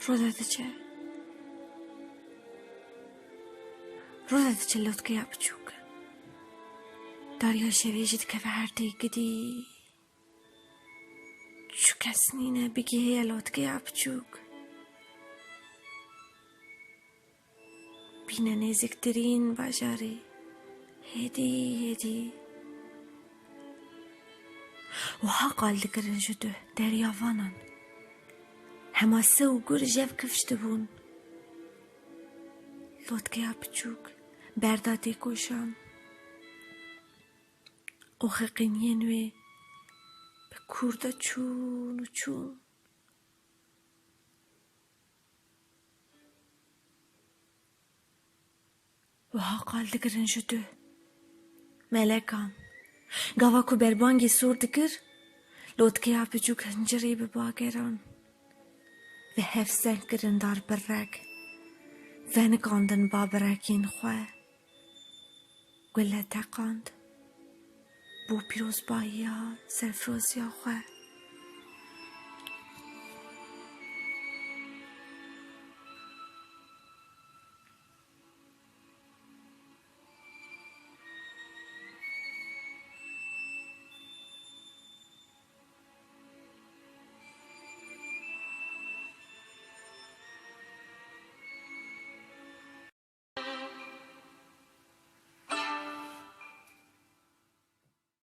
روزت چه لطکه یا بچوک داریا شویجید که فرتی گدی چو کس نینه بگی هی لطکه یا بچوک بینه نزکترین باجاری هدی و ها قال دکرن جده دریاوانان هماسه و گر جف کفشت بون لطکه یا بچوک برداتی کوشان او خقینیه نوی به کرده چون و ها قال دکرن جده ملکان گاوا کو بربانگی سور دکر لطکه یا بچوک هنجری به باگران و حفظن کرن دار برک و نکاندن با برکین خواه گله تقاند بو پیروز بایا سرفروز یا خواه